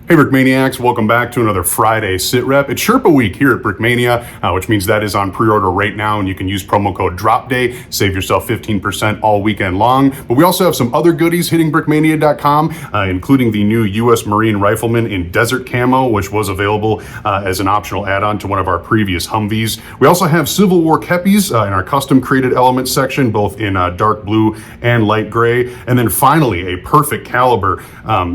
Hey Brickmaniacs, welcome back to another Friday Sit Rep. It's Sherpa Week here at Brickmania, which means that is on pre-order right now, and you can use promo code DROPDAY, save yourself 15% all weekend long. But we also have some other goodies hitting Brickmania.com, including the new U.S. Marine Rifleman in Desert Camo, which was available as an optional add-on to one of our previous Humvees. We also have Civil War Keppies in our custom created elements section, both in dark blue and light gray. And then finally, a perfect caliber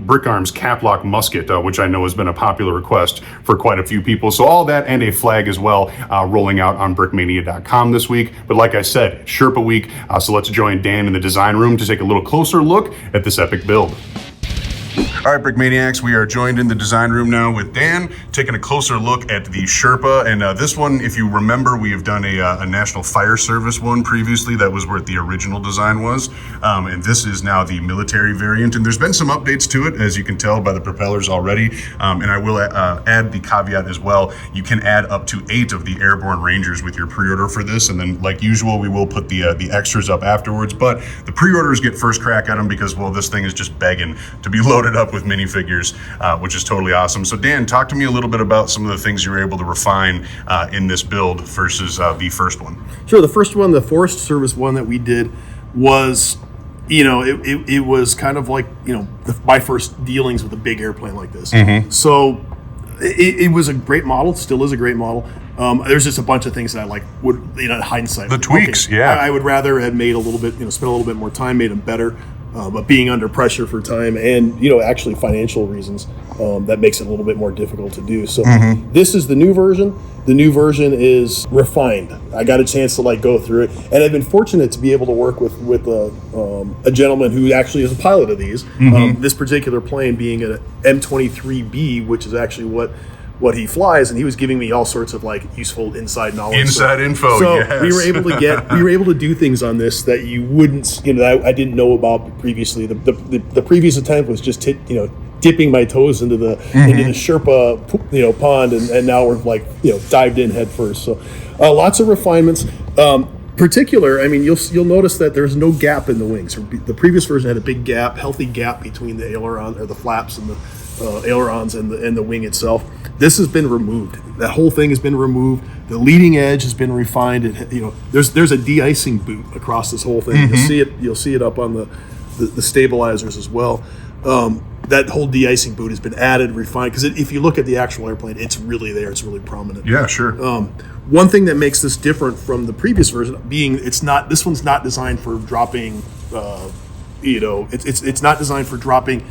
Brick Arms Caplock musket, which I know has been a popular request for quite a few people. So all that and a flag as well rolling out on Brickmania.com this week. But like I said, it's Sherpa Week, so let's join Dan in the design room to take a little closer look at this epic build. All right, Brickmaniacs, we are joined in the design room now with Dan, taking a closer look at the Sherpa. And this one, if you remember, we have done a National Fire Service one previously. That was where the original design was. And this is now the military variant. And there's been some updates to it, as you can tell by the propellers already. And I will add the caveat as well. You can add up to 8 of the Airborne Rangers with your pre-order for this. And then, like usual, we will put the extras up afterwards. But the pre-orders get first crack at them because, well, this thing is just begging to be loaded up with minifigures, which is totally awesome. So Dan, talk to me a little bit about some of the things you were able to refine in this build versus the first one. Sure. The first one, the Forest Service one that we did was, it was kind of like, my first dealings with a big airplane like this. Mm-hmm. So it was a great model, still is a great model. There's just a bunch of things that I like would, hindsight. The tweaks, okay, yeah. I would rather have made a little bit, spent a little bit more time, made them better. But being under pressure for time and, actually financial reasons, that makes it a little bit more difficult to do. So This is the new version. The new version is refined. I got a chance to go through it. And I've been fortunate to be able to work with a gentleman who actually is a pilot of these. This particular plane being an M23B, which is actually what he flies, and he was giving me all sorts of useful inside knowledge. Inside info, so yes. we were able to do things on this that you wouldn't, that I didn't know about previously. The previous attempt was just dipping my toes into the Sherpa pond, and now we're dived in head first. So lots of refinements. Particular, you'll notice that there's no gap in the wings. The previous version had a big gap, healthy gap between the aileron or the flaps and the ailerons and the wing itself. This has been removed. That whole thing has been removed. The leading edge has been refined. There's a de-icing boot across this whole thing. You'll see it up on the stabilizers as well. That whole de-icing boot has been added, refined, because if you look at the actual airplane, it's really there. It's really prominent. Yeah, sure. One thing that makes this different from the previous version being this one's not designed for dropping. It's not designed for dropping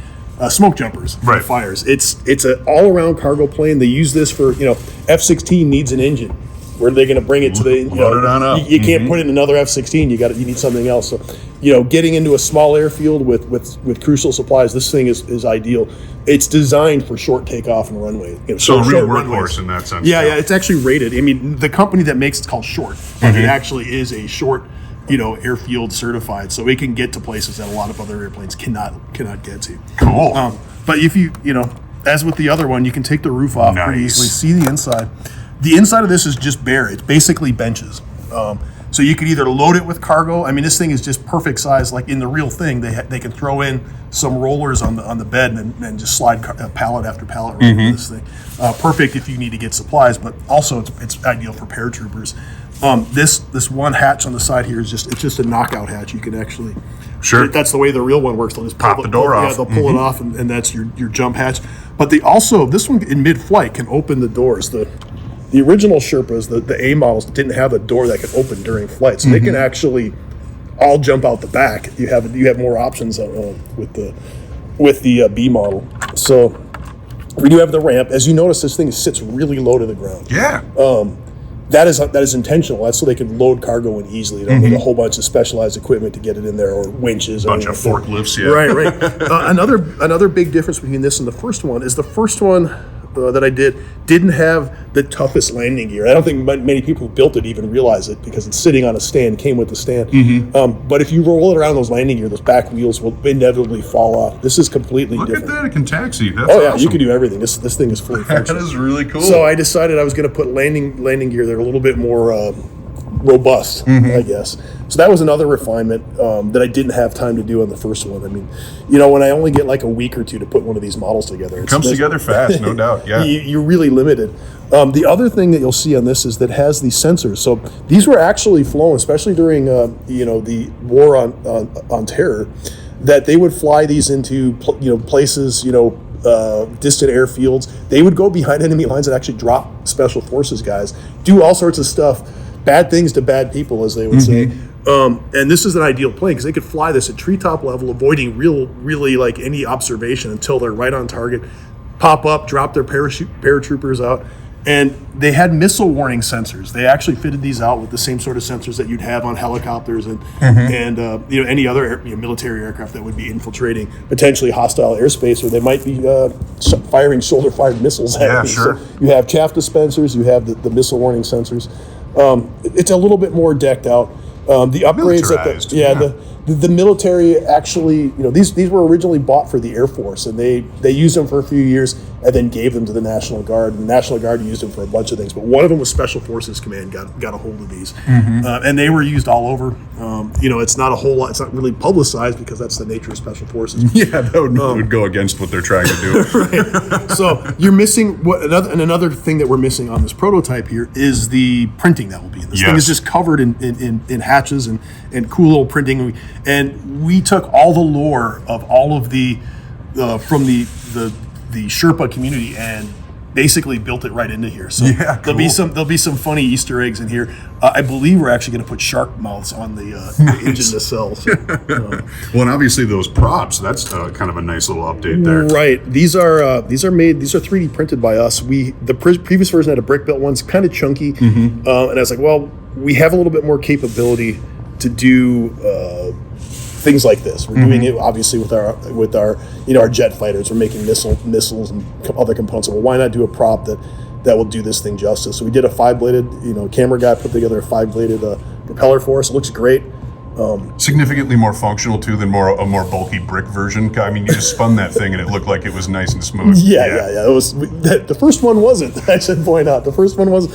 smoke jumpers for fires. It's an all-around cargo plane. They use this for F-16 needs an engine. Where are they going to bring it to the? Load it on up. You can't put in another F-16. You need something else. So, getting into a small airfield with crucial supplies, this thing is ideal. It's designed for short takeoff and runway. So a real workhorse in that sense. Yeah, it's actually rated. The company that makes it's called Short, and it actually is a short, airfield certified, so it can get to places that a lot of other airplanes cannot get to. Cool. But if you as with the other one, you can take the roof off pretty easily. See the inside. The inside of this is just bare. It's basically benches. So you could either load it with cargo. This thing is just perfect size. Like in the real thing, they can throw in some rollers on the bed and just slide pallet after pallet right into this thing. Perfect if you need to get supplies, but also it's ideal for paratroopers. This one hatch on the side here is just a knockout hatch. You can actually, that's the way the real one works. They'll just pop the door off. Yeah, they'll pull it off, and that's your jump hatch. But this one in mid-flight can open the doors. The original Sherpas, the A models, didn't have a door that could open during flight, so they can actually all jump out the back. You have more options with the B model. So we do have the ramp. As you notice, this thing sits really low to the ground. Yeah. That is intentional. That's so they can load cargo in easily. You don't need a whole bunch of specialized equipment to get it in there, or winches. A bunch of forklifts, yeah. Right. Another big difference between this and the first one is the first one that I didn't have the toughest landing gear. I don't think many people who built it even realize it because it's sitting on a stand, came with the stand. But if you roll it around those landing gear, those back wheels will inevitably fall off. This is completely different. Look at that, it can taxi. That's awesome. You can do everything. This thing is fully functional. That is really cool. So I decided I was going to put landing gear that are a little bit more robust, I guess. So that was another refinement that I didn't have time to do on the first one. I mean, when I only get like a week or two to put one of these models together, it comes together fast, no doubt. Yeah, you're really limited. The other thing that you'll see on this is that it has these sensors. So these were actually flown, especially during the war on terror, that they would fly these into places, distant airfields. They would go behind enemy lines and actually drop special forces guys, do all sorts of stuff, bad things to bad people, as they would say. And this is an ideal plane because they could fly this at treetop level, avoiding really like any observation until they're right on target, pop up, drop their paratroopers out. And they had missile warning sensors. They actually fitted these out with the same sort of sensors that you'd have on helicopters and any other military aircraft that would be infiltrating potentially hostile airspace, or they might be firing shoulder-fired missiles at you. Sure. So you have chaff dispensers, you have the missile warning sensors. It's a little bit more decked out. The upgrades the military actually, these were originally bought for the Air Force, and they used them for a few years and then gave them to the National Guard. And the National Guard used them for a bunch of things, but one of them was Special Forces Command got a hold of these, and they were used all over. It's not a whole lot. It's not really publicized because that's the nature of Special Forces. Yeah, that would go against what they're trying to do. Right. So you're missing another thing that we're missing on this prototype here is the printing that will be in this. Thing is just covered in hatches and cool little printing. And we took all the lore of all of the from the Sherpa community and basically built it right into here. So there'll be some funny Easter eggs in here. I believe we're actually going to put shark mouths on the engine nacelle. So, well, and obviously those props, that's kind of a nice little update there. Right. These are 3D printed by us. The previous version had a brick built one. It's kind of chunky, and I was like, well, we have a little bit more capability to do things like this. We're doing it obviously with our jet fighters. We're making missiles and other components. Well, why not do a prop that will do this thing justice? So we did a 5-bladed, camera guy put together a 5-bladed propeller for us. It looks great. Significantly more functional too than a more bulky brick version. I mean, you just spun that thing and it looked like it was nice and smooth. Yeah. It was the first one wasn't. I should point out the first one was.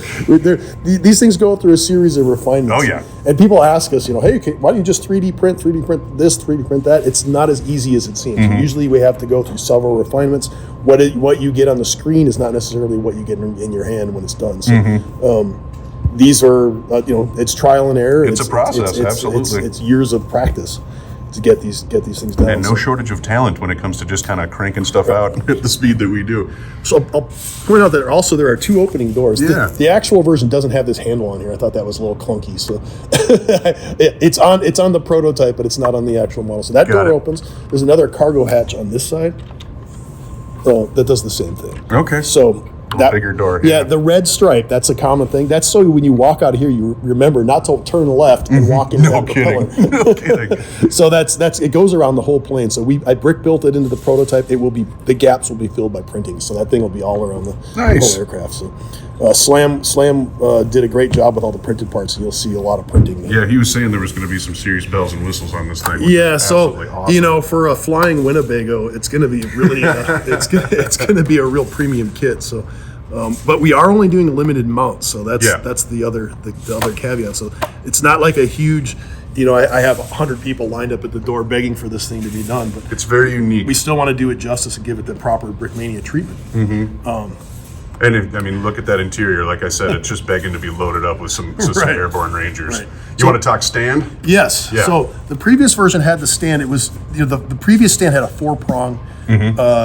These things go through a series of refinements. Oh yeah. And people ask us, hey, why don't you just 3D print this, 3D print that? It's not as easy as it seems. Usually we have to go through several refinements. What you get on the screen is not necessarily what you get in your hand when it's done. So. These are, it's trial and error. It's a process, absolutely. It's years of practice to get these things done. And no shortage of talent when it comes to just kind of cranking stuff out at the speed that we do. So I'll point out that there are 2 opening doors. Yeah. The actual version doesn't have this handle on here. I thought that was a little clunky. So it's on the prototype, but it's not on the actual model. So that door opens. There's another cargo hatch on this side. That does the same thing. Okay. So. That bigger door. Yeah, the red stripe, that's a common thing. That's so when you walk out of here, you remember not to turn left and walk into that propeller. No kidding. So that's it goes around the whole plane. So I brick built it into the prototype. The gaps will be filled by printing. So that thing will be all around the whole aircraft. So Slam did a great job with all the printed parts. You'll see a lot of printing there. Yeah, he was saying there was going to be some serious bells and whistles on this thing. Yeah, so awesome. For a flying Winnebago, it's going to be really it's going to be a real premium kit. So, but we are only doing a limited mount, so that's the other caveat. So it's not like a huge. I have 100 people lined up at the door begging for this thing to be done, but it's very unique. We still want to do it justice and give it the proper Brickmania treatment. And look at that interior. Like I said, it's just begging to be loaded up with some Airborne Rangers. Right. You want to talk stand? Yes. Yeah. So the previous version had the stand. It was the previous stand had a 4-prong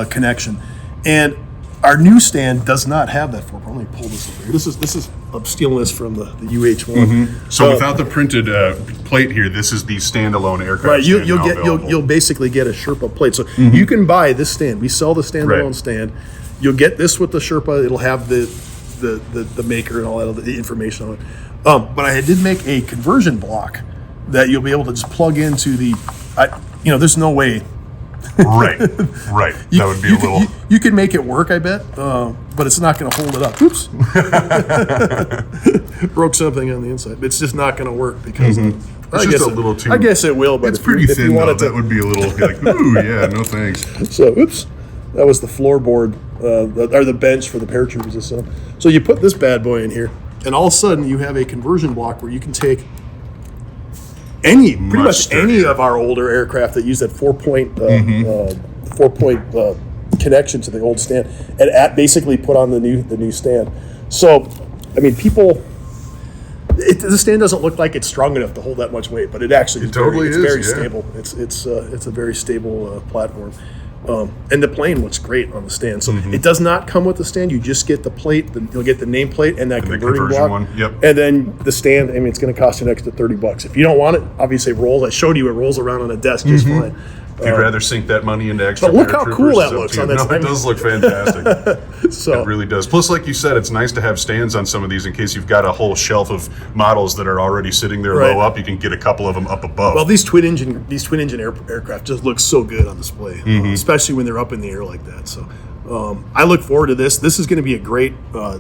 connection, and our new stand does not have that 4-prong. Let me pull this over here. This is I'm stealing this from the UH-1. So without the printed plate here, this is the standalone aircraft. Right. You'll basically get a Sherpa plate. So you can buy this stand. We sell the standalone stand. You'll get this with the Sherpa. It'll have the maker and all that other information on it. But I did make a conversion block that you'll be able to just plug into there's no way. Right. That would be a little. You can make it work, I bet, but it's not going to hold it up. Oops. Broke something on the inside. It's just not going to work because it's just a little too. I guess it will, but it's pretty thin though. That would be a little like, ooh, yeah, no thanks. So, oops. That was the floorboard, or the bench for the paratroopers and stuff. So you put this bad boy in here, And all of a sudden, you have a conversion block where you can take pretty much any of our older aircraft that use that 4-point connection to the old stand, and basically put on the new stand. So, I mean, the stand doesn't look like it's strong enough to hold that much weight, but it actually it's very yeah. stable. It's a very stable platform. And the plane looks great on the stand. So it does not come with the stand. You just get the plate. You'll get the nameplate and that conversion block. One. Yep. And then the stand. I mean, it's going to cost you an extra $30. If you don't want it, obviously it rolls. I showed you it rolls around on a desk just fine. If you'd rather sink that money into extra, but look how cool that looks on that. No, it does look fantastic. So it really does. Plus, like you said, it's nice to have stands on some of these in case you've got a whole shelf of models that are already sitting there low up. You can get a couple of them up above. Well, these twin engine aircraft just look so good on display, especially when they're up in the air like that. So I look forward to this. This is going to be a great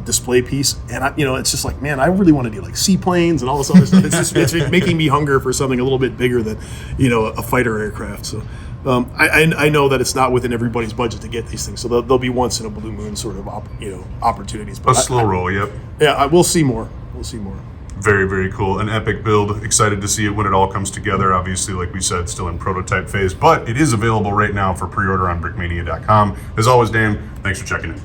display piece, and it's just like, man, I really want to do like seaplanes and all this other stuff. It's making me hunger for something a little bit bigger than a fighter aircraft. So. I know that it's not within everybody's budget to get these things, so they'll be once in a blue moon sort of opportunities. But a slow roll, yep. Yeah, we'll see more. We'll see more. Very, very cool. An epic build. Excited to see it when it all comes together. Obviously, like we said, still in prototype phase, but it is available right now for pre-order on brickmania.com. As always, Dan, thanks for checking in.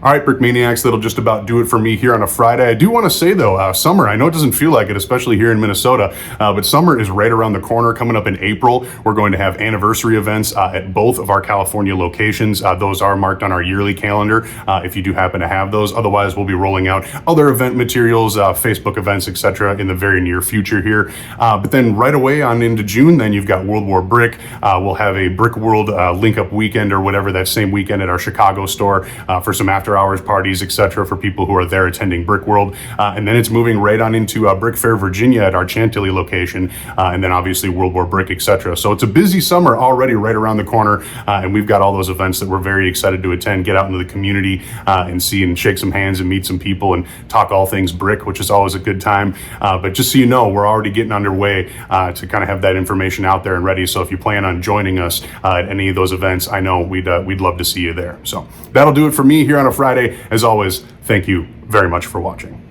All right, Brick Maniacs, that'll just about do it for me here on a Friday. I do want to say, though, summer, I know it doesn't feel like it, especially here in Minnesota, but summer is right around the corner. Coming up in April, we're going to have anniversary events at both of our California locations. Those are marked on our yearly calendar if you do happen to have those. Otherwise, we'll be rolling out other event materials, Facebook events, etc. in the very near future here. But then right away on into June, then you've got World War Brick. We'll have a Brick World link-up weekend or whatever that same weekend at our Chicago store for some after-hours parties, etc. for people who are there attending Brick World. And then it's moving right on into Brick Fair, Virginia at our Chantilly location. And then obviously World War Brick, etc. So it's a busy summer already right around the corner. And we've got all those events that we're very excited to attend, get out into the community and see and shake some hands and meet some people and talk all things brick, which is always a good time. But just so you know, we're already getting underway to kind of have that information out there and ready. So if you plan on joining us at any of those events, I know we'd love to see you there. So that'll do it for me here on a Friday. As always, thank you very much for watching.